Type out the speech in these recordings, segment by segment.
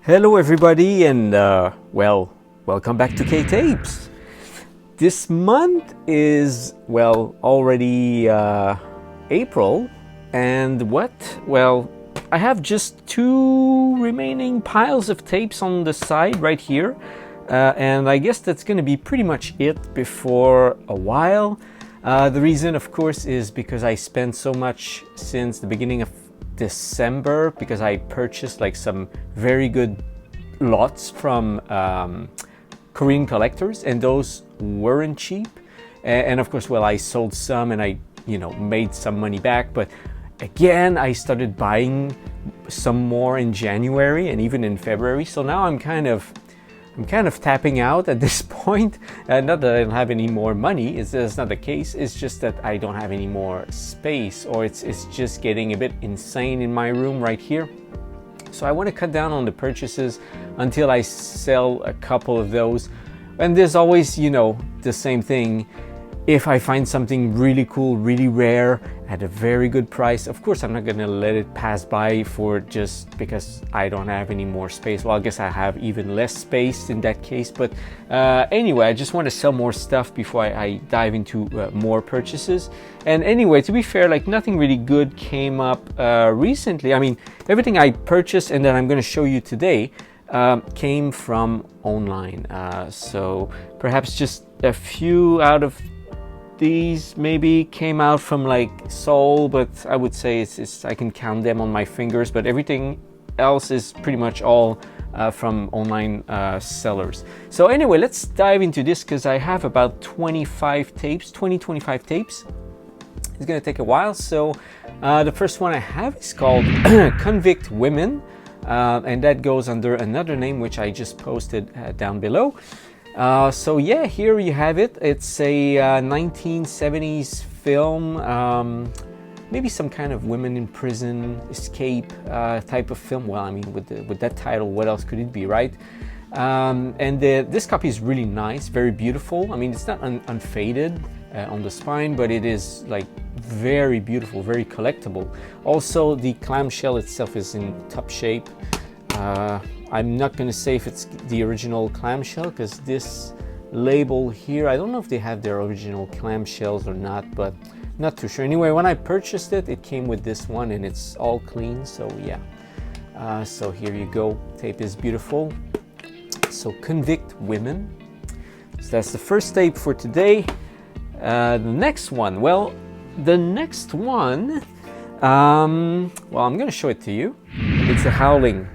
Hello everybody, and welcome back to K-Tapes. This month is, already April, and I have just two remaining piles of tapes on the side right here, and I guess that's going to be pretty much it before a while. The reason, of course, is because I spent so much since the beginning of December, because I purchased like some very good lots from Korean collectors, and those weren't cheap. And of course, I sold some and I made some money back, but again I started buying some more in January and even in February. So now I'm kind of tapping out at this point. Not that I don't have any more money, that's not the case. It's just that I don't have any more space, or it's just getting a bit insane in my room right here. So I want to cut down on the purchases until I sell a couple of those. And there's always, the same thing. If I find something really cool, really rare, at a very good price, of course I'm not gonna let it pass by for just because I don't have any more space. Well, I guess I have even less space in that case. But anyway, I just want to sell more stuff before I dive into more purchases. And anyway, to be fair, like nothing really good came up recently. I mean, everything I purchased and that I'm gonna show you today came from online. So perhaps just a few out of these maybe came out from like Seoul, but I would say it's I can count them on my fingers, but everything else is pretty much all from online sellers. So anyway, let's dive into this, because I have about 25 tapes. It's gonna take a while. So the first one I have is called Convict Women, and that goes under another name which I just posted down below. So yeah, here you have it. It's a 1970s film, maybe some kind of women in prison escape type of film. Well, I mean, with that title, what else could it be, right? And this copy is really nice, very beautiful. I mean, it's not unfaded on the spine, but it is like very beautiful, very collectible. Also, the clamshell itself is in top shape. I'm not going to say if it's the original clamshell, because this label here, I don't know if they have their original clamshells or not, but not too sure. Anyway, when I purchased it, it came with this one and it's all clean, so yeah. So here you go. Tape is beautiful. So Convict Women. So that's the first tape for today. The next one, I'm going to show it to you. It's a Howling.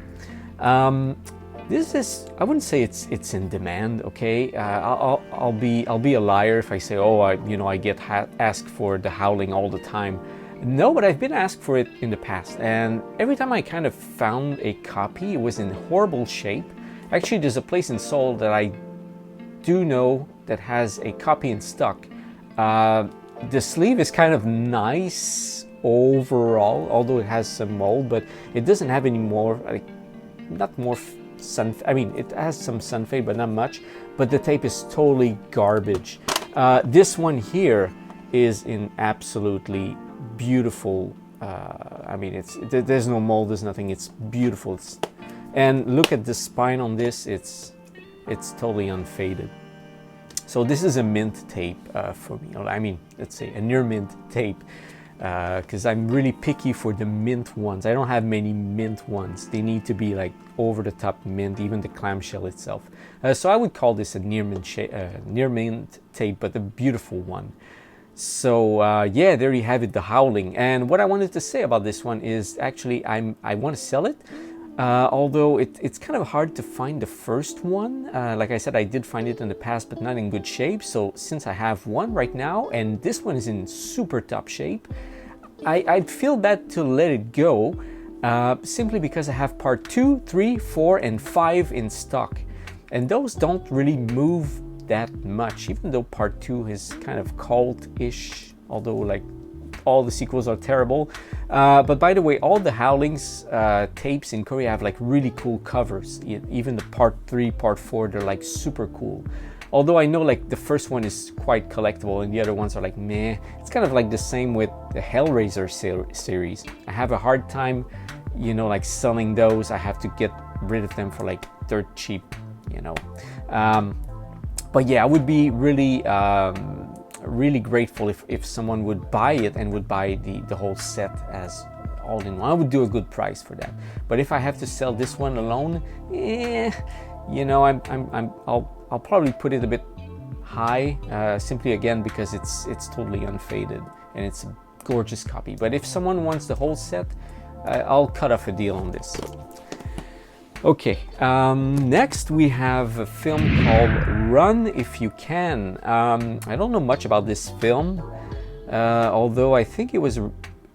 This is, I wouldn't say it's in demand, okay? I'll be a liar if I say, I get asked for the Howling all the time. No, but I've been asked for it in the past, and every time I kind of found a copy, it was in horrible shape. Actually, there's a place in Seoul that I do know that has a copy in stock. The sleeve is kind of nice overall, although it has some mold, but it doesn't have any more, not more sun. I mean, it has some sun fade, but not much. But the tape is totally garbage. This one here is in absolutely beautiful. I mean, there's no mold, there's nothing. It's beautiful. And look at the spine on this. It's totally unfaded. So this is a mint tape for me. I mean, let's say a near mint tape. Because I'm really picky for the mint ones. I don't have many mint ones. They need to be like over the top mint, even the clamshell itself. So I would call this a near mint tape, but a beautiful one. So yeah, there you have it, the Howling. And what I wanted to say about this one is actually I want to sell it. Although it's kind of hard to find the first one. Like I said, I did find it in the past, but not in good shape. So since I have one right now, and this one is in super top shape, I'd feel bad to let it go, simply because I have part 2, 3, 4, and 5 in stock. And those don't really move that much, even though part 2 is kind of cult-ish, although like all the sequels are terrible. But by the way, all the Howlings tapes in Korea have like really cool covers. Even the part 3, part 4, they're like super cool. Although I know like the first one is quite collectible and the other ones are like meh. It's kind of like the same with the Hellraiser series. I have a hard time, like selling those. I have to get rid of them for like dirt cheap, you know. But yeah, I would be really really grateful if someone would buy it and would buy the whole set as all in one. I would do a good price for that. But if I have to sell this one alone, you know, I'll probably put it a bit high, simply again because it's totally unfaded and it's a gorgeous copy. But if someone wants the whole set, I'll cut off a deal on this. Okay, next we have a film called Run If You Can. I don't know much about this film, although I think it was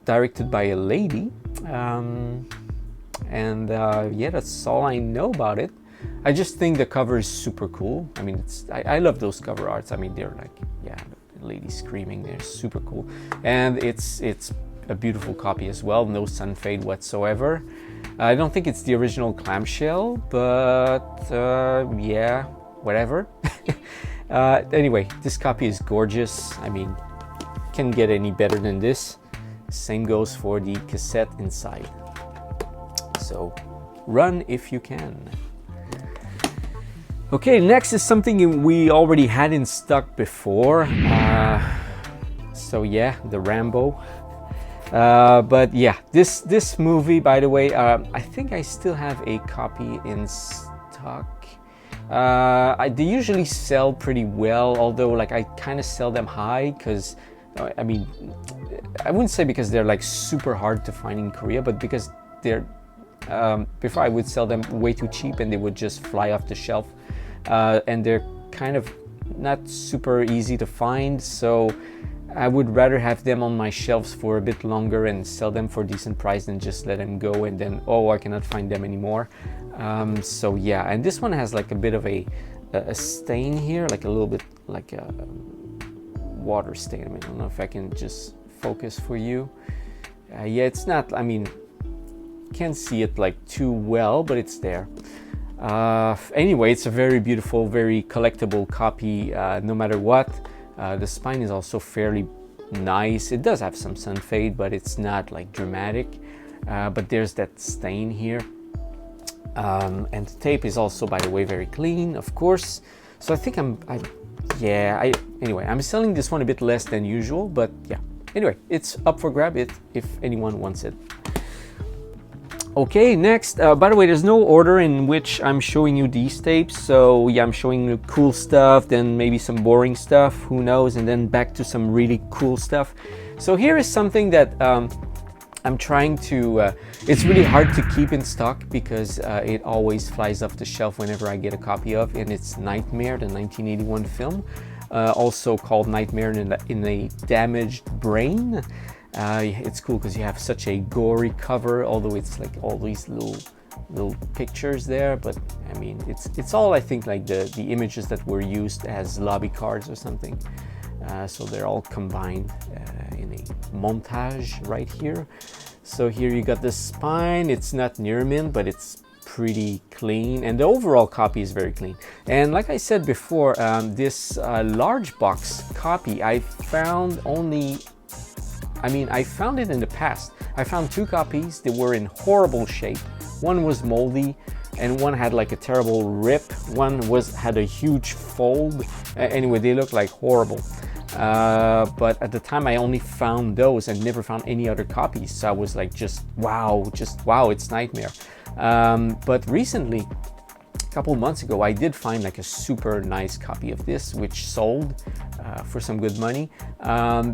directed by a lady. Yeah, that's all I know about it. I just think the cover is super cool. I mean, I love those cover arts. I mean, they're like, yeah, the lady screaming, they're super cool. And it's a beautiful copy as well, no sun fade whatsoever. I don't think it's the original clamshell, but yeah, whatever. Anyway, this copy is gorgeous. I mean, can't get any better than this. Same goes for the cassette inside. So, Run If You Can. Okay, next is something we already had in stock before. So yeah, the Rambo. But yeah, this movie, by the way, I think I still have a copy in stock. They usually sell pretty well, although like I kind of sell them high because, I mean, I wouldn't say because they're like super hard to find in Korea, but because they're, before I would sell them way too cheap and they would just fly off the shelf. And they're kind of not super easy to find, so I would rather have them on my shelves for a bit longer and sell them for a decent price than just let them go and then, oh, I cannot find them anymore. So yeah, and this one has like a bit of a stain here, like a little bit like a water stain. I mean, I don't know if I can just focus for you. Yeah, it's not, I mean, can't see it like too well, but it's there. Anyway, it's a very beautiful, very collectible copy, no matter what. The spine is also fairly nice. It does have some sun fade, but it's not like dramatic. But there's that stain here. And the tape is also, by the way, very clean, of course. So I think anyway, I'm selling this one a bit less than usual, but yeah. Anyway, it's up for grab if anyone wants it. Okay, next, by the way, there's no order in which I'm showing you these tapes, so yeah, I'm showing you cool stuff, then maybe some boring stuff, who knows, and then back to some really cool stuff. So here is something that I'm trying to, it's really hard to keep in stock because it always flies off the shelf whenever I get a copy of, and it's Nightmare, the 1981 film, also called Nightmare in a Damaged Brain. It's cool because you have such a gory cover, although it's like all these little pictures there, but I mean it's all, I think, like the images that were used as lobby cards or something, so they're all combined in a montage right here. So here you got the spine. It's not near mint, but it's pretty clean, and the overall copy is very clean. And like I said before, this large box copy I found only, I mean, I found it in the past. I found two copies that were in horrible shape. One was moldy and one had like a terrible rip. One had a huge fold. Anyway, they looked like horrible. But at the time I only found those and never found any other copies. So I was like, just wow, it's Nightmare. But recently, a couple months ago, I did find like a super nice copy of this, which sold for some good money.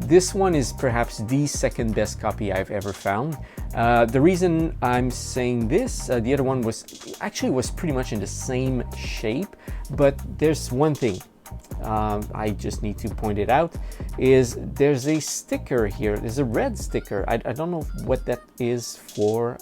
This one is perhaps the second best copy I've ever found. The reason I'm saying this, the other one was pretty much in the same shape, but there's one thing I just need to point it out, is there's a sticker here. There's a red sticker. I don't know what that is for.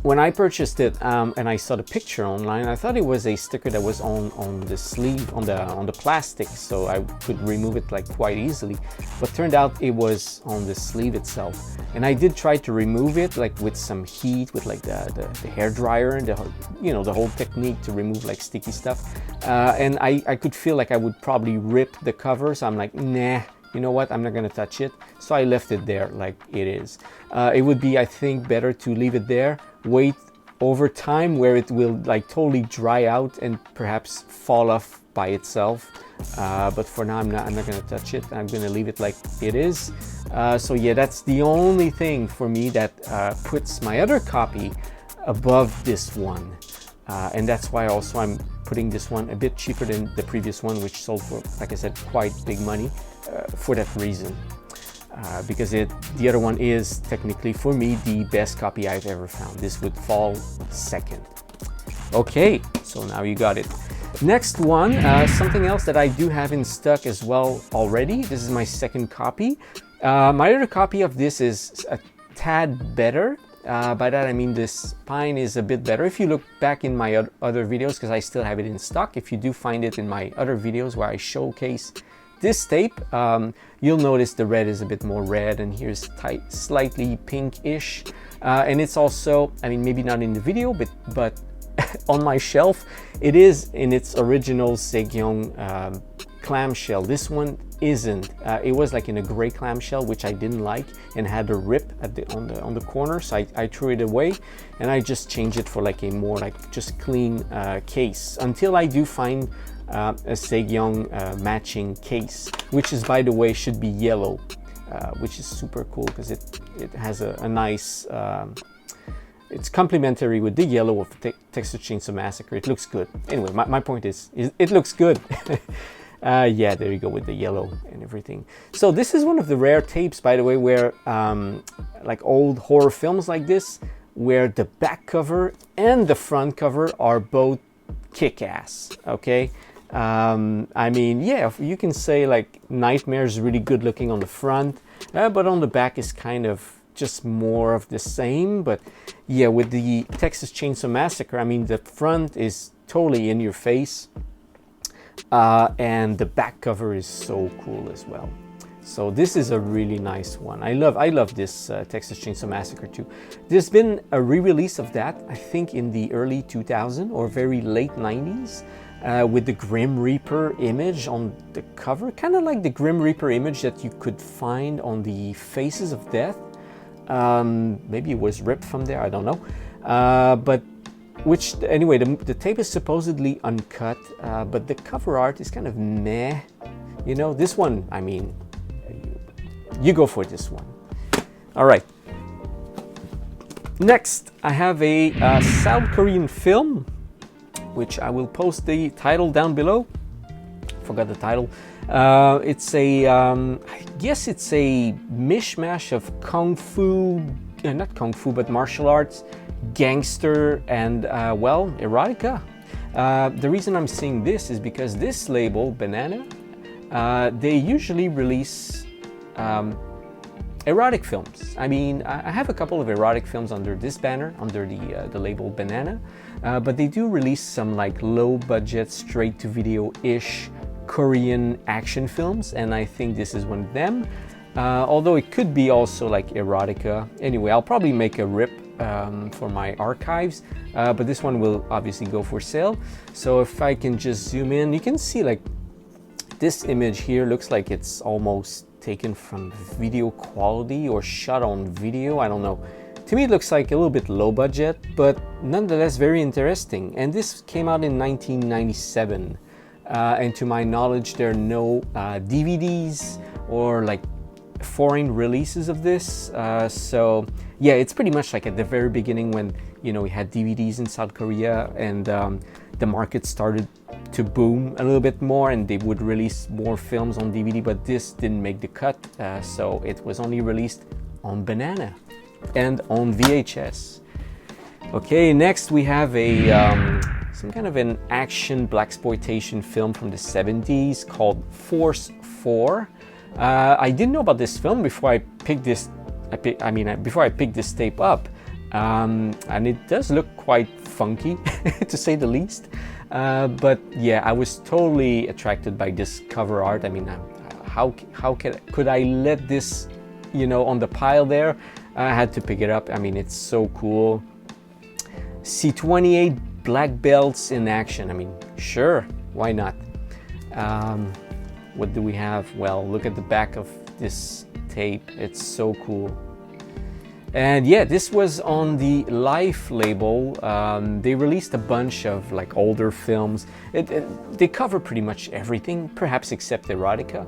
When I purchased it and I saw the picture online, I thought it was a sticker that was on the sleeve, on the plastic, so I could remove it like quite easily. But turned out it was on the sleeve itself. And I did try to remove it like with some heat, with like the hair dryer, the whole technique to remove like sticky stuff. And I could feel like I would probably rip the cover, so I'm like, nah. You know what, I'm not gonna touch it. So I left it there like it is. It would be, I think, better to leave it there, wait over time where it will like totally dry out and perhaps fall off by itself. But for now, I'm not going to touch it. I'm going to leave it like it is. So yeah, that's the only thing for me that puts my other copy above this one. And that's why also I'm putting this one a bit cheaper than the previous one, which sold for, like I said, quite big money for that reason. Because the other one is technically, for me, the best copy I've ever found. This would fall second. Okay, so now you got it. Next one, something else that I do have in stock as well already. This is my second copy. My other copy of this is a tad better. By that I mean the spine is a bit better. If you look back in my other videos, because I still have it in stock, if you do find it in my other videos where I showcase this tape, you'll notice the red is a bit more red, and here's slightly pinkish. And it's also, I mean, maybe not in the video, but on my shelf, it is in its original Seoul clamshell. This one isn't. It was like in a gray clamshell, which I didn't like, and had a rip at on the corner, so I threw it away, and I just changed it for like a more like just clean case until I do find a Seoul matching case, which is, by the way, should be yellow, which is super cool because it has a nice. It's complementary with the yellow of Texas Chainsaw Massacre. It looks good. Anyway, my point is it looks good. Yeah, there you go with the yellow and everything. So this is one of the rare tapes, by the way, where like old horror films like this, where the back cover and the front cover are both kick-ass. Okay, I mean, yeah, you can say like Nightmare is really good looking on the front, but on the back is kind of just more of the same. But yeah, with the Texas Chainsaw Massacre, I mean, the front is totally in your face, and the back cover is so cool as well. So this is a really nice one. I love this Texas Chainsaw Massacre too. There's been a re-release of that, I think in the early 2000s or very late 90s, with the Grim Reaper image on the cover, kind of like the Grim Reaper image that you could find on the Faces of Death. Maybe it was ripped from there, I don't know. But which, anyway, the tape is supposedly uncut, but the cover art is kind of meh. You know, this one, I mean, you go for this one. All right. Next, I have a South Korean film, which I will post the title down below. Forgot the title. It's a, I guess it's a mishmash of kung fu, not kung fu, but martial arts, gangster, and well, erotica. The reason I'm seeing this is because this label, Banana, they usually release erotic films. I mean, I have a couple of erotic films under this banner, under the label Banana, but they do release some like low budget, straight to video-ish Korean action films, and I think this is one of them. Although it could be also like erotica. Anyway, I'll probably make a rip for my archives, but this one will obviously go for sale. So if I can just zoom in, you can see like this image here looks like it's almost taken from video quality or shot on video. I don't know. To me, it looks like a little bit low budget, but nonetheless very interesting. And this came out in 1997. And to my knowledge, there are no DVDs or like foreign releases of this. So yeah, it's pretty much like at the very beginning when, you know, we had DVDs in South Korea, and the market started to boom a little bit more, and they would release more films on DVD, but this didn't make the cut. So it was only released on Banana and on VHS. Okay, next we have a some kind of an action blaxploitation film from the 70s called Force 4. I didn't know about this film before I picked this. Before I picked this tape up, and it does look quite funky, to say the least. But yeah, I was totally attracted by this cover art. I mean, how could I let this, you know, on the pile there? I had to pick it up. I mean, it's so cool. See 28 black belts in action. I mean, sure, why not? What do we have? Well, look at the back of this tape. It's so cool. And yeah, this was on the Life label. They released a bunch of like older films. They cover pretty much everything, perhaps except Erotica.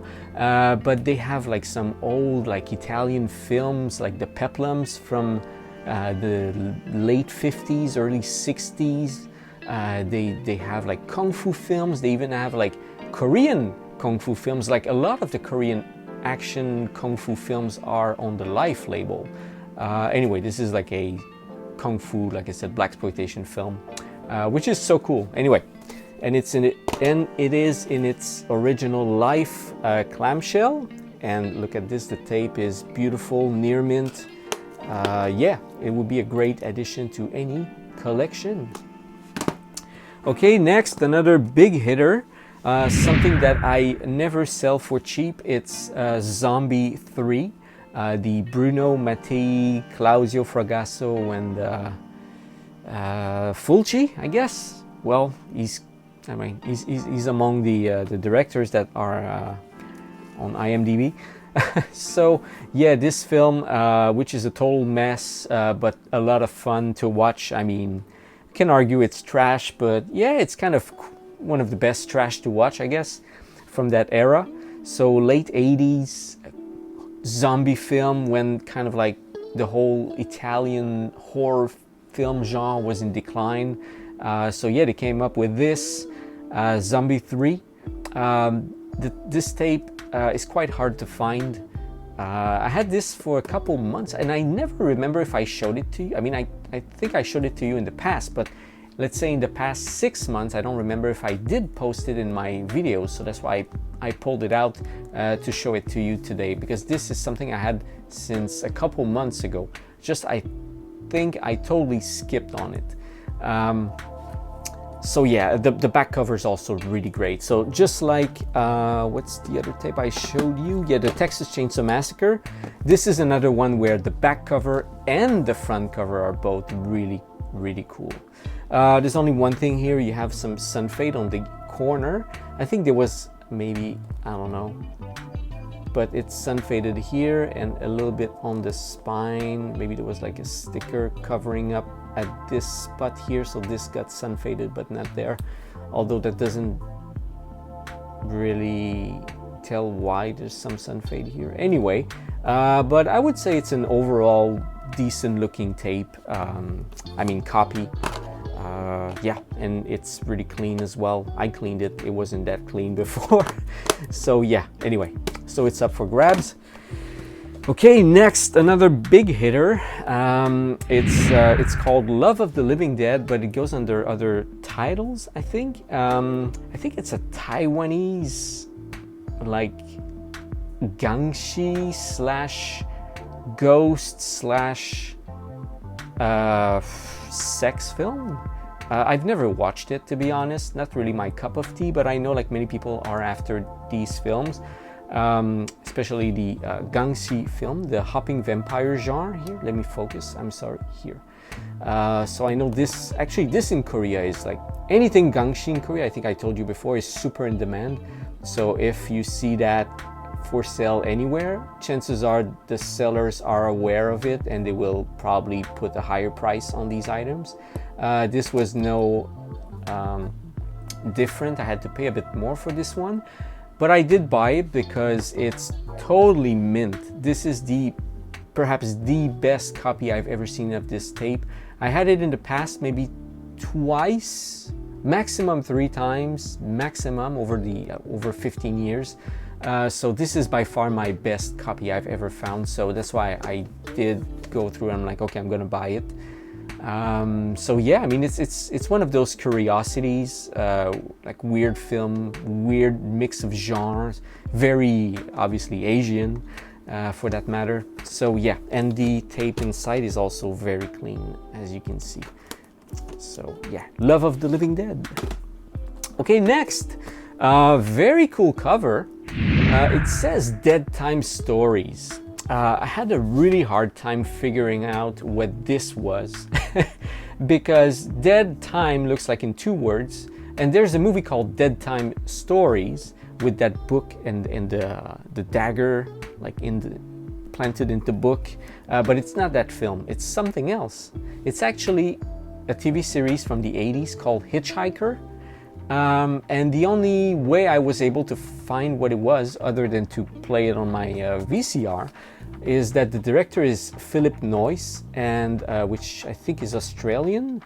But they have like some old like Italian films, like the Peplums from the late 50s, early 60s. They have like Kung Fu films. They even have like Korean Kung Fu films. Like a lot of the Korean action Kung Fu films are on the Life label. Anyway, this is like a Kung Fu, like I said, blaxploitation film, which is so cool. Anyway, and it is in its original Life clamshell. And look at this, the tape is beautiful, near mint. Yeah, it would be a great addition to any collection. Okay, next, another big hitter, something that I never sell for cheap. It's Zombie 3, the Bruno Mattei, Claudio Fragasso, and Fulci, I guess. Well, he's among the directors that are on IMDb. So yeah, this film, which is a total mess, but a lot of fun to watch. I mean, you can argue it's trash, but yeah, it's kind of one of the best trash to watch, I guess, from that era. So late 80s zombie film, when kind of like the whole Italian horror film genre was in decline. So yeah, they came up with this Zombie 3. This tape is quite hard to find. I had this for a couple months and I never remember if I showed it to you. I mean, I think I showed it to you in the past, but let's say in the past 6 months, I don't remember if I did post it in my videos. So that's why I pulled it out to show it to you today, because this is something I had since a couple months ago. Just I think I totally skipped on it. So yeah, the back cover is also really great. So just like, what's the other tape I showed you? Yeah, the Texas Chainsaw Massacre. This is another one where the back cover and the front cover are both really, really cool. There's only one thing here. You have some sun fade on the corner. I think there was maybe, I don't know, but it's sun faded here and a little bit on the spine. Maybe there was like a sticker covering up at this spot here, so this got sun faded but not there, although that doesn't really tell why there's some sun fade here. Anyway, but I would say it's an overall decent looking tape. I mean copy. Yeah, and it's really clean as well. I cleaned it, it wasn't that clean before. So yeah, anyway, so it's up for grabs. Okay, next, another big hitter. It's called Love of the Living Dead, but it goes under other titles, I think. I think it's a Taiwanese, like, gangshi slash ghost slash sex film. I've never watched it, to be honest. Not really my cup of tea, but I know like many people are after these films. Especially the gangshi film, the hopping vampire genre here. Let me focus, I'm sorry, here. So I know this, actually this in Korea is like, anything gangshi in Korea, I think I told you before, is super in demand. So if you see that for sale anywhere, chances are the sellers are aware of it and they will probably put a higher price on these items. This was no different. I had to pay a bit more for this one. But I did buy it because it's totally mint. This is perhaps the best copy I've ever seen of this tape. I had it in the past maybe twice, maximum 3 times, maximum over 15 years. So this is by far my best copy I've ever found. So that's why I did go through and I'm like, okay, I'm gonna buy it. So yeah, I mean, it's one of those curiosities, like weird film, weird mix of genres, very obviously Asian, for that matter. So yeah, and the tape inside is also very clean, as you can see. So yeah, Love of the Living Dead. Okay, next, very cool cover. It says Dead Time Stories. I had a really hard time figuring out what this was because Dead Time looks like in 2 words, and there's a movie called Dead Time Stories with that book and the dagger like in the implanted into book, but it's not that film. It's something else. It's actually a TV series from the 80s called Hitchhiker. And the only way I was able to find what it was, other than to play it on my VCR, is that the director is Philip Noyce, and which I think is Australian.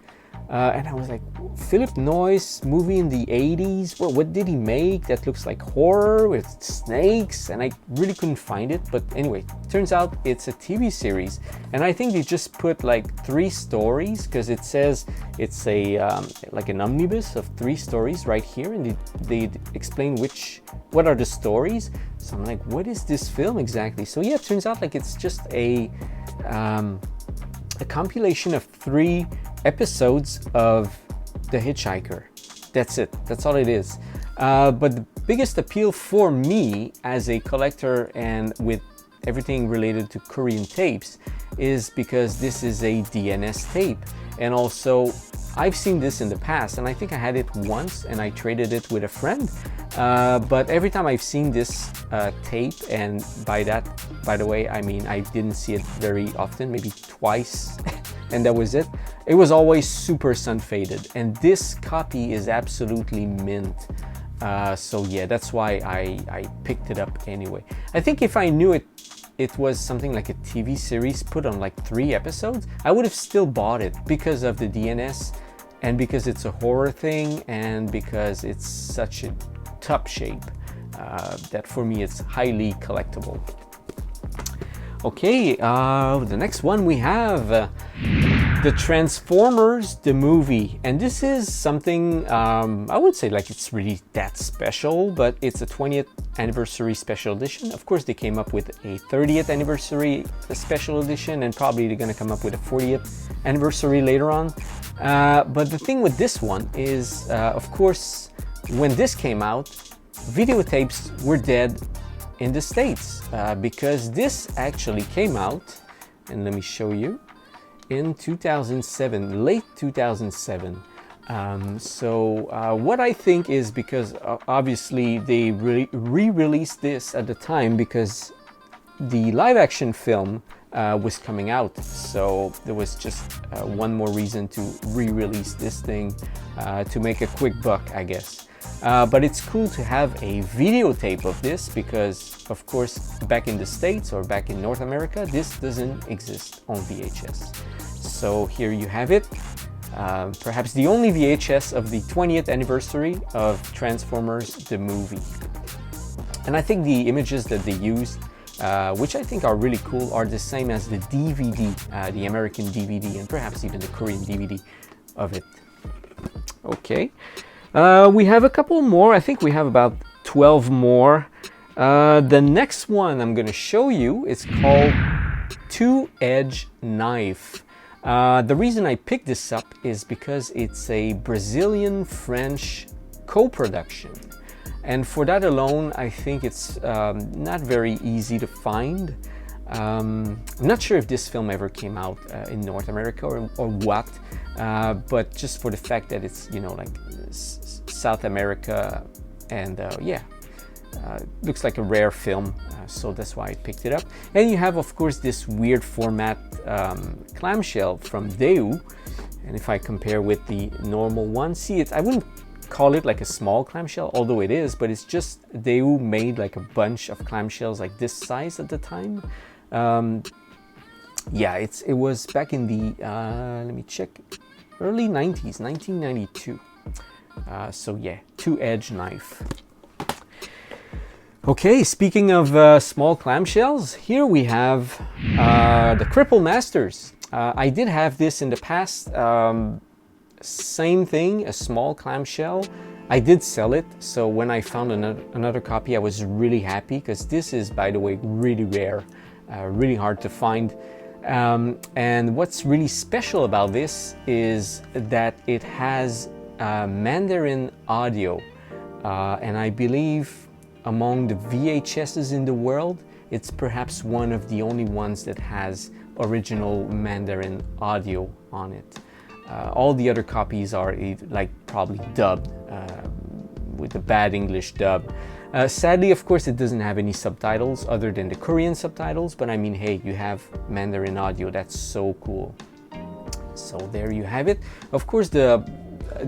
And I was like, Philip Noyce, movie in the 80s? Well, what did he make that looks like horror with snakes? And I really couldn't find it. But anyway, turns out it's a TV series. And I think they just put like 3 stories, because it says it's a like an omnibus of 3 stories right here. And they explain what are the stories. So I'm like, what is this film exactly? So yeah, it turns out like it's just a compilation of 3 episodes of The Hitchhiker. That's it. That's all it is. But the biggest appeal for me as a collector and with everything related to Korean tapes is because this is a DNS tape. And also, I've seen this in the past, and I think I had it once and I traded it with a friend. But every time I've seen this tape, and by the way, I mean I didn't see it very often, maybe twice, and that was it. It was always super sun faded, and this copy is absolutely mint. So yeah, that's why I picked it up anyway. I think if I knew it was something like a TV series put on like 3 episodes, I would have still bought it because of the DNS and because it's a horror thing and because it's such a top shape that for me it's highly collectible. Okay, the next one we have the Transformers, the movie. And this is something, I would say like it's really that special, but it's a 20th anniversary special edition. Of course, they came up with a 30th anniversary special edition, and probably they're gonna come up with a 40th anniversary later on. But the thing with this one is, of course, when this came out, videotapes were dead in the States because this actually came out, and let me show you, in 2007, late 2007. What I think is because obviously they re-released this at the time because the live action film was coming out, so there was just one more reason to re-release this thing to make a quick buck, I guess. But it's cool to have a videotape of this because, of course, back in the States or back in North America, this doesn't exist on VHS. So here you have it, perhaps the only VHS of the 20th anniversary of Transformers, the movie. And I think the images that they used, which I think are really cool, are the same as the DVD, the American DVD, and perhaps even the Korean DVD of it. Okay. We have a couple more. I think we have about 12 more. The next one I'm going to show you is called Two-Edge Knife. The reason I picked this up is because it's a Brazilian-French co-production. And for that alone, I think it's not very easy to find. I'm not sure if this film ever came out in North America or what, but just for the fact that it's, you know, like South America, and looks like a rare film, so that's why I picked it up. And you have, of course, this weird format clamshell from Daewoo, and if I compare with the normal one, see, I wouldn't call it like a small clamshell, although it is, but it's just Daewoo made like a bunch of clamshells like this size at the time. It was back in the let me check, early 90s, 1992. So yeah, two-edge knife. Okay, speaking of small clamshells, here we have the Cripple Masters. I did have this in the past. Same thing, a small clamshell. I did sell it, so when I found another copy, I was really happy because this is, by the way, really rare, really hard to find. And what's really special about this is that it has Mandarin audio, and I believe among the VHSs in the world, it's perhaps one of the only ones that has original Mandarin audio on it. All the other copies are like probably dubbed with the bad English dub. Sadly, of course, it doesn't have any subtitles other than the Korean subtitles, but I mean, hey, you have Mandarin audio. That's so cool. So there you have it. Of course, the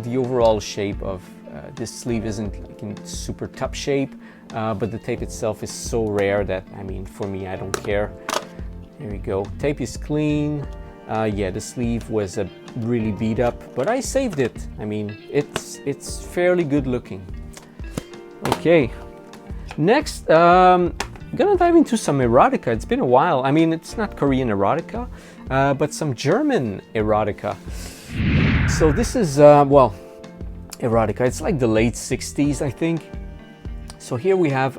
overall shape of this sleeve isn't like in super top shape, but the tape itself is so rare that, I mean, for me, I don't care. Here we go. Tape is clean. Yeah, the sleeve was really beat up, but I saved it. I mean, it's fairly good looking. Okay, next, I'm gonna dive into some erotica. It's been a while. I mean, it's not Korean erotica, but some German erotica. So this is, well, erotica. It's like the late 60s, I think. So here we have,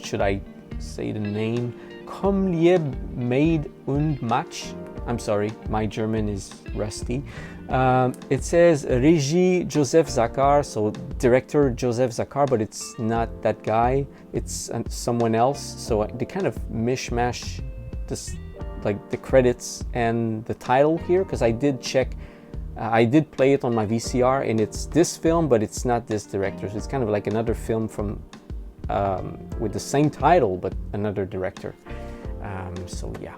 should I say the name? Komm lieb Maid und Match. I'm sorry, my German is rusty. It says Regie Joseph Zakar, so director Joseph Zakar, but it's not that guy. It's someone else. So they kind of mishmash this, like the credits and the title here, because I did check. I did play it on my VCR, and it's this film, but it's not this director. So it's kind of like another film from with the same title, but another director. So yeah.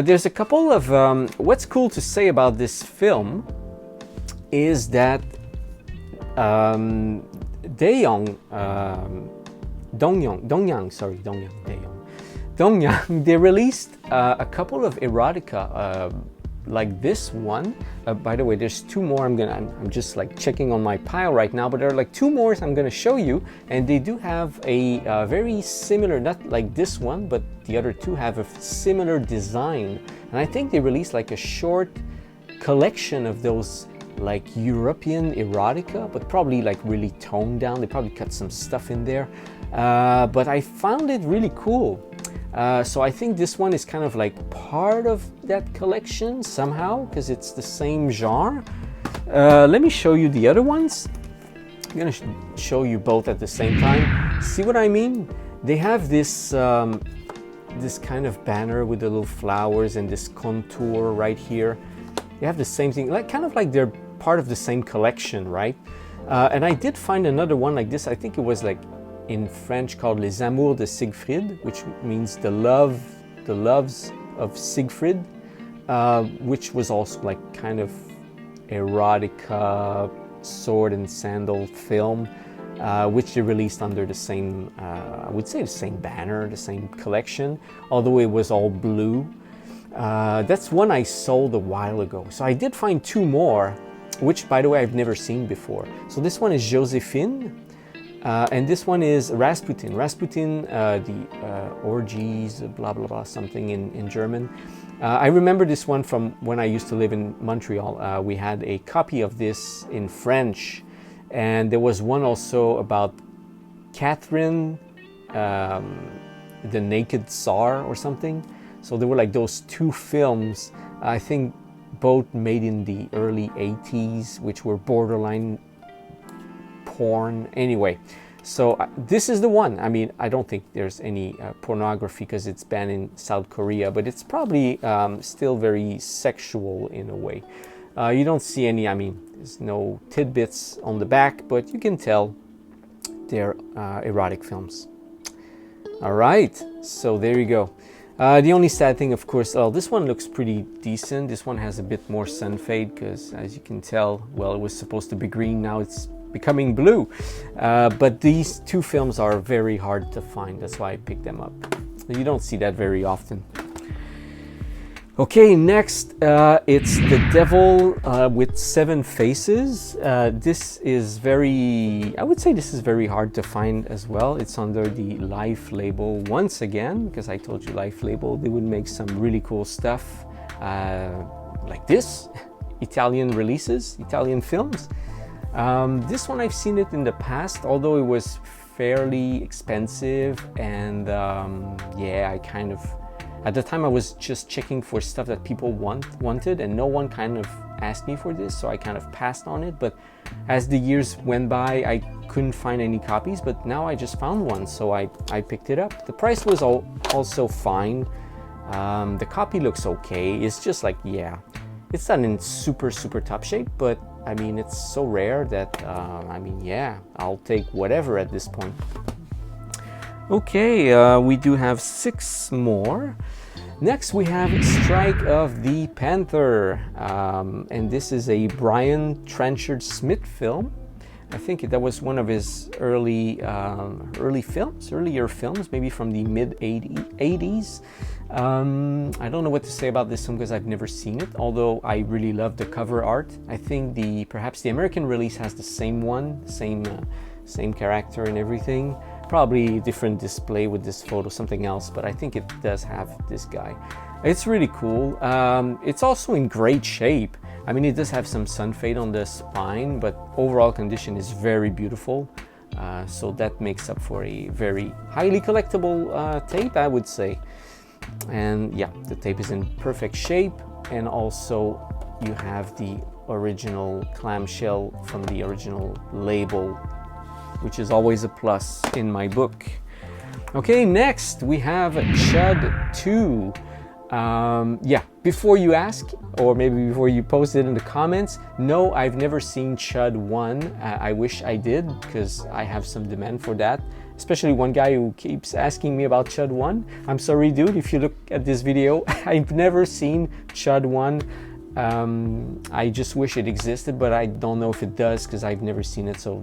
There's a couple of, what's cool to say about this film is that Dongyang, they released a couple of erotica like this one. By the way, there's two more. I'm just like checking on my pile right now, but there are like two more I'm gonna show you, and they do have a very similar, not like this one, but the other two have a similar design. And I think they released like a short collection of those like European erotica, but probably like really toned down. They probably cut some stuff in there, but I found it really cool. So I think this one is kind of like part of that collection somehow, because it's the same genre. Let me show you the other ones. I'm gonna show you both at the same time. See what I mean? They have this this kind of banner with the little flowers and this contour right here. They have the same thing, like kind of like they're part of the same collection, right? And I did find another one like this. I think it was like in French called Les Amours de Siegfried, which means the loves of Siegfried, which was also like kind of erotica sword and sandal film, which they released under the same, I would say the same banner, the same collection, although it was all blue. That's one I sold a while ago. So I did find two more, which by the way I've never seen before. So this one is Josephine, and this one is Rasputin. Rasputin, the orgies, blah blah blah, something in German. I remember this one from when I used to live in Montreal. We had a copy of this in French, and there was one also about Catherine, the Naked Tsar or something. So there were like those two films, I think both made in the early 80s, which were borderline porn. Anyway, so this is the one. I mean, I don't think there's any pornography because it's banned in South Korea, but it's probably still very sexual in a way. You don't see any, I mean, there's no tidbits on the back, but you can tell they're erotic films. All right, so there you go. The only sad thing, of course, this one looks pretty decent. This one has a bit more sun fade because, as you can tell, well, it was supposed to be green, now it's becoming blue. But these two films are very hard to find. That's why I picked them up. You don't see that very often. Okay, next, it's The Devil with Seven Faces. This is very, I would say this is very hard to find as well. It's under the Life label once again, because I told you Life label, they would make some really cool stuff like this, Italian releases, Italian films. This one I've seen it in the past, although it was fairly expensive, and yeah, I kind of, at the time I was just checking for stuff that people wanted, and no one kind of asked me for this, so I kind of passed on it. But as the years went by, I couldn't find any copies, but now I just found one, so I picked it up. The price was also fine. The copy looks okay. It's just like, yeah, it's not in super top shape, but I mean, it's so rare that I mean, yeah, I'll take whatever at this point. Okay, we do have 6 more. Next we have Strike of the Panther, and this is a Brian Trenchard Smith film. I think that was one of his earlier films, maybe from the mid-80s. I don't know what to say about this film because I've never seen it, although I really love the cover art. I think perhaps the American release has the same one, same character and everything. Probably different display with this photo, something else, but I think it does have this guy. It's really cool. It's also in great shape. I mean, it does have some sun fade on the spine, but overall condition is very beautiful. So that makes up for a very highly collectible tape, I would say. And yeah, the tape is in perfect shape, and also you have the original clamshell from the original label, which is always a plus in my book. Okay, next we have Chud 2. Yeah, before you ask, or maybe before you post it in the comments, no, I've never seen Chud 1. I wish I did, because I have some demand for that. Especially one guy who keeps asking me about Chud 1. I'm sorry, dude, if you look at this video, I've never seen Chud 1. I just wish it existed, but I don't know if it does because I've never seen it. So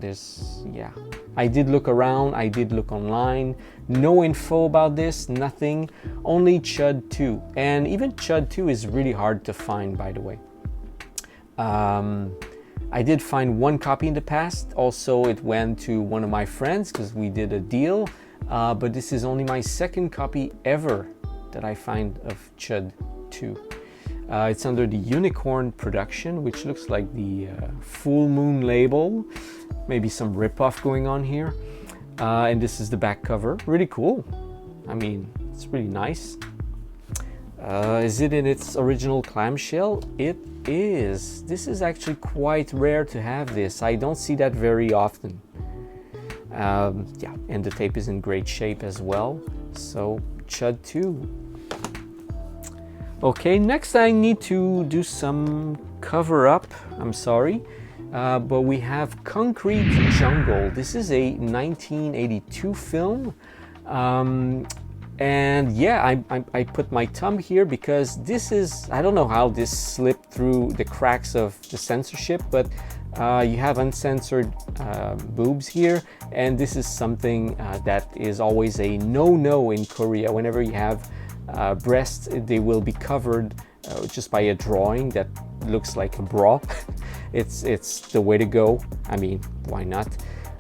yeah. I did look around, I did look online. No info about this, nothing. Only Chud 2. And even Chud 2 is really hard to find, by the way. I did find 1 copy in the past. Also, it went to one of my friends because we did a deal. But this is only my 2nd copy ever that I find of Chud 2. It's under the Unicorn production, which looks like the Full Moon label. Maybe some rip-off going on here. And this is the back cover. Really cool. I mean, it's really nice. Is it in its original clamshell? It is. This is actually quite rare to have this. I don't see that very often. Yeah, and the tape is in great shape as well. So, Chud 2. Okay, next I need to do some cover up. I'm sorry. But we have Concrete Jungle. This is a 1982 film. And yeah, I put my thumb here because this is, I don't know how this slipped through the cracks of the censorship, but you have uncensored boobs here, and this is something that is always a no-no in Korea. Whenever you have breasts, they will be covered just by a drawing that looks like a bra. It's the way to go. I mean, why not?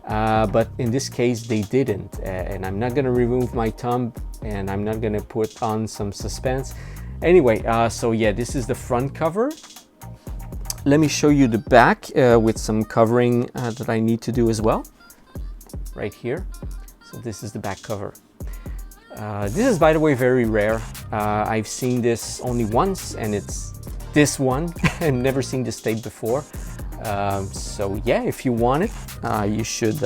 But in this case, they didn't. And I'm not gonna remove my thumb, and I'm not gonna put on some suspense. Anyway, so yeah, this is the front cover. Let me show you the back with some covering that I need to do as well. Right here. So this is the back cover. This is, by the way, very rare. I've seen this only once, and it's this one. I've never seen this tape before. So yeah, if you want it, you should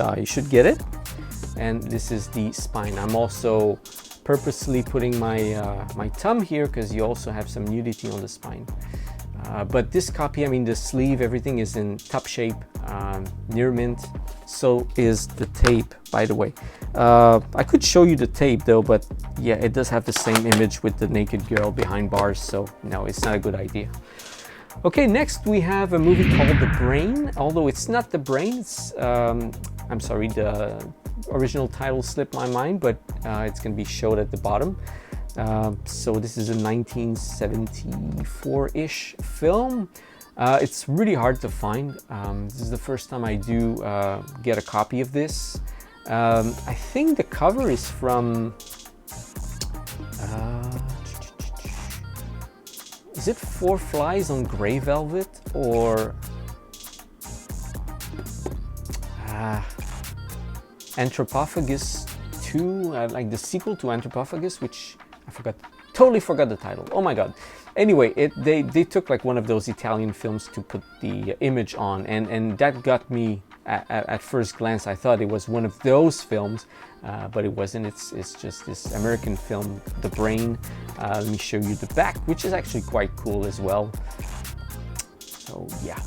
get it. And this is the spine. I'm also purposely putting my thumb here because you also have some nudity on the spine. But this copy, I mean, the sleeve, everything is in top shape, near mint. So is the tape, by the way. I could show you the tape though, but yeah, it does have the same image with the naked girl behind bars, so no, it's not a good idea. Okay, next we have a movie called The Brain, although it's not The Brain, it's, I'm sorry, the original title slipped my mind, but it's going to be showed at the bottom. So this is a 1974-ish film. It's really hard to find. This is the first time I do get a copy of this. I think the cover is from... is it Four Flies on Grey Velvet, or... Anthropophagus 2, like the sequel to Anthropophagus, which I totally forgot the title. Oh my god. Anyway, they took like one of those Italian films to put the image on, and that got me at first glance. I thought it was one of those films, but it wasn't. It's just this American film, The Brain. Let me show you the back, which is actually quite cool as well. So yeah,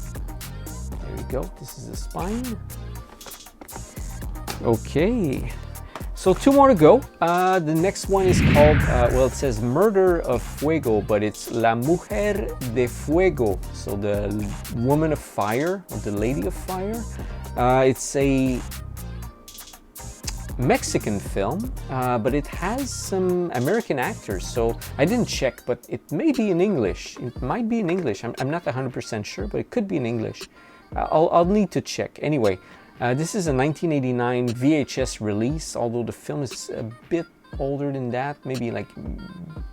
there we go. This is the spine. Okay, So 2 more to go. The next one is called, well, it says Murder of Fuego, but it's La Mujer de Fuego. So the woman of fire, or the lady of fire. It's a Mexican film, but it has some American actors. So I didn't check, but it may be in English. It might be in English. I'm not 100% sure, but it could be in English. I'll need to check. Anyway, this is a 1989 VHS release, although the film is a bit older than that, maybe like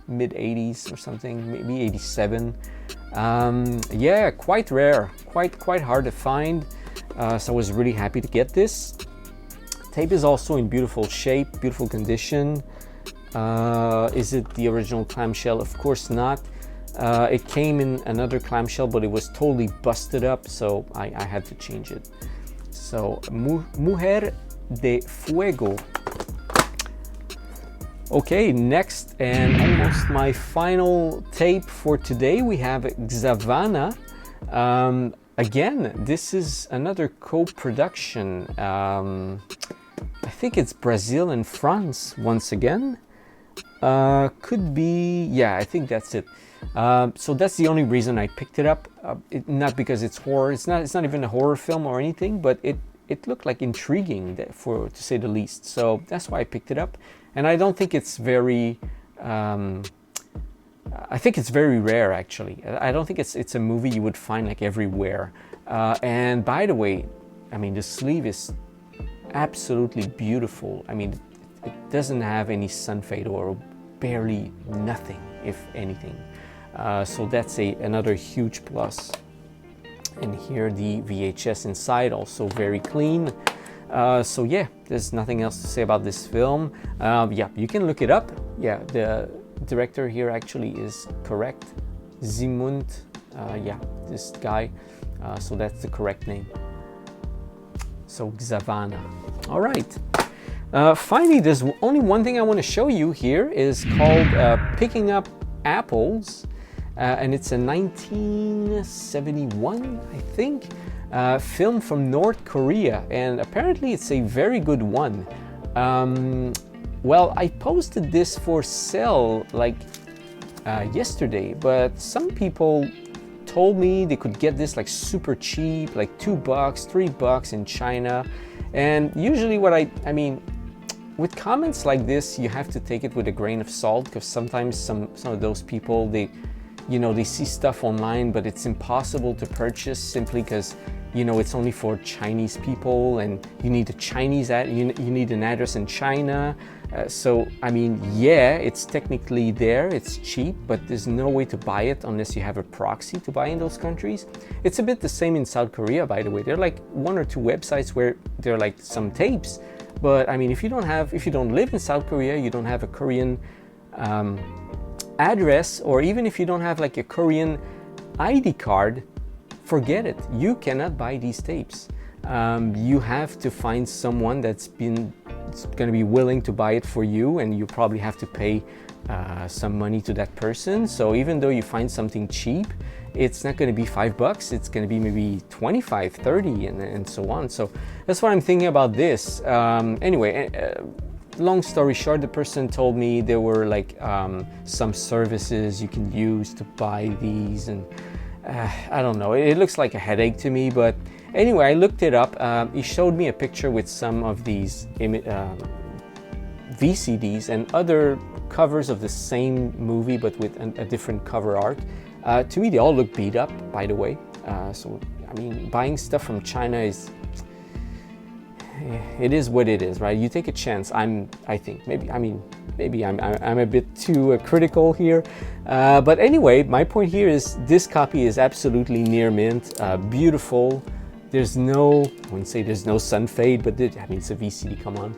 mid 80s or something, maybe 87. Yeah, quite rare, quite hard to find. So I was really happy to get this. Tape is also in beautiful shape, beautiful condition. Is it the original clamshell? Of course not. It came in another clamshell, but it was totally busted up, so I had to change it. So, Mujer de Fuego. Okay, next and almost my final tape for today, we have Xavana. Again, this is another co-production. I think it's Brazil and France once again. Could be, yeah, I think that's it. So that's the only reason I picked it up. Not because it's horror. It's not even a horror film or anything, but it looked like intriguing, to say the least. So that's why I picked it up. And I don't think it's very. I think it's very rare, actually. I don't think it's a movie you would find like everywhere. And by the way, I mean the sleeve is absolutely beautiful. I mean, it doesn't have any sun fade or barely nothing, if anything. So that's another huge plus. And here the VHS inside, also very clean. So yeah, there's nothing else to say about this film. Yeah, you can look it up. Yeah, the director here actually is correct. Zimund, yeah, this guy. So that's the correct name. So Xavana. All right. Finally, there's only one thing I want to show you here is called Picking Up Apples. And it's a 1971, I think, film from North Korea. And apparently it's a very good one. Well, I posted this for sale like yesterday, but some people told me they could get this like super cheap, like $2, $3 in China. And usually what I mean, with comments like this, you have to take it with a grain of salt, because sometimes some of those people, they see stuff online, but it's impossible to purchase simply because, it's only for Chinese people and you need a Chinese you need an address in China. So, I mean, yeah, it's technically there, it's cheap, but there's no way to buy it unless you have a proxy to buy in those countries. It's a bit the same in South Korea, by the way. There are like 1 or 2 websites where there are like some tapes, but I mean, if you don't live in South Korea, you don't have a Korean address, or even if you don't have like a Korean ID card, forget it. You cannot buy these tapes. You have to find someone that's going to be willing to buy it for you, and you probably have to pay some money to that person. So even though you find something cheap, it's not going to be $5. It's going to be maybe 25, 30, and so on. So that's what I'm thinking about this. Anyway. Long story short, the person told me there were like some services you can use to buy these, and I don't know, it looks like a headache to me. But anyway, I looked it up. He showed me a picture with some of these VCDs and other covers of the same movie, but with a different cover art. To me, they all look beat up, by the way. So I mean, buying stuff from China it is what it is, right? You take a chance. I think maybe I'm a bit too critical here, but anyway, my point here is this copy is absolutely near mint, beautiful. There's no, I wouldn't say there's no sun fade, but I mean, it's a VCD, come on.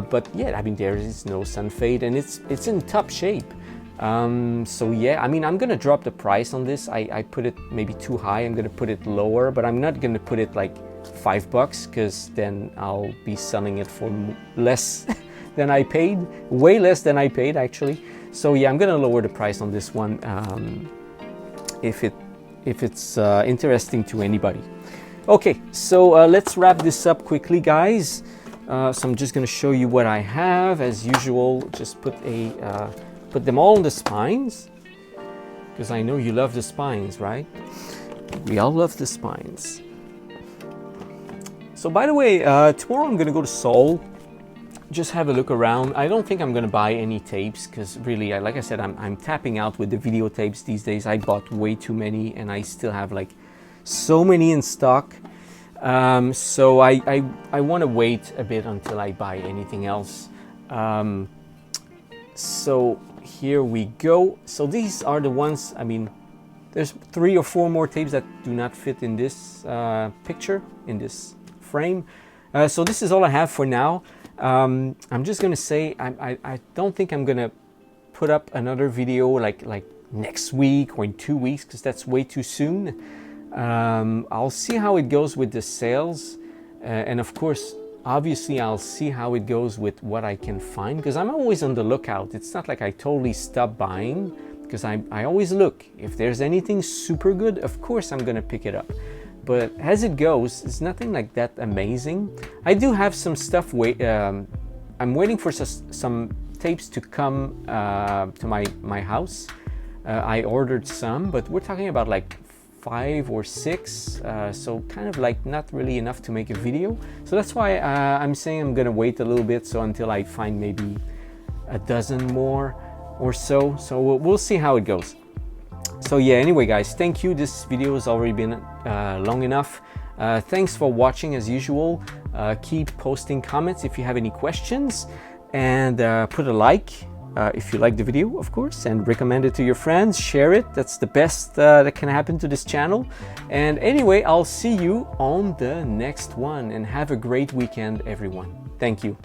But yeah, I mean, there is no sun fade, and it's in top shape. So yeah, I mean, I'm gonna drop the price on this. I put it maybe too high. I'm gonna put it lower, but I'm not gonna put it like $5, because then I'll be selling it for less than I paid, way less than I paid actually. So yeah, I'm gonna lower the price on this one if it's interesting to anybody. Okay, so let's wrap this up quickly, guys. So I'm just going to show you what I have. As usual, just put them all on the spines, because I know you love the spines, right? We all love the spines. So by the way, tomorrow I'm going to go to Seoul, just have a look around. I don't think I'm going to buy any tapes, because really, like I said, I'm tapping out with the videotapes these days. I bought way too many, and I still have like so many in stock. So I want to wait a bit until I buy anything else. So here we go. So these are the ones, I mean, there's 3 or 4 more tapes that do not fit in this picture, in this frame. So this is all I have for now. I'm just gonna say I don't think I'm gonna put up another video like next week or in 2 weeks, because that's way too soon. I'll see how it goes with the sales, and of course, obviously I'll see how it goes with what I can find, because I'm always on the lookout. It's not like I totally stop buying, because I always look. If there's anything super good, of course I'm gonna pick it up. But as it goes, it's nothing like that amazing. I do have some stuff, I'm waiting for some tapes to come to my house. I ordered some, but we're talking about like 5 or 6, so kind of like not really enough to make a video. So that's why I'm saying I'm gonna wait a little bit, so until I find maybe a dozen more or so. So we'll see how it goes. So yeah, anyway guys, thank you. This video has already been long enough. Thanks for watching as usual. Keep posting comments if you have any questions, and put a like if you like the video, of course, and recommend it to your friends. Share it. That's the best that can happen to this channel. And anyway, I'll see you on the next one, and have a great weekend, everyone. Thank you.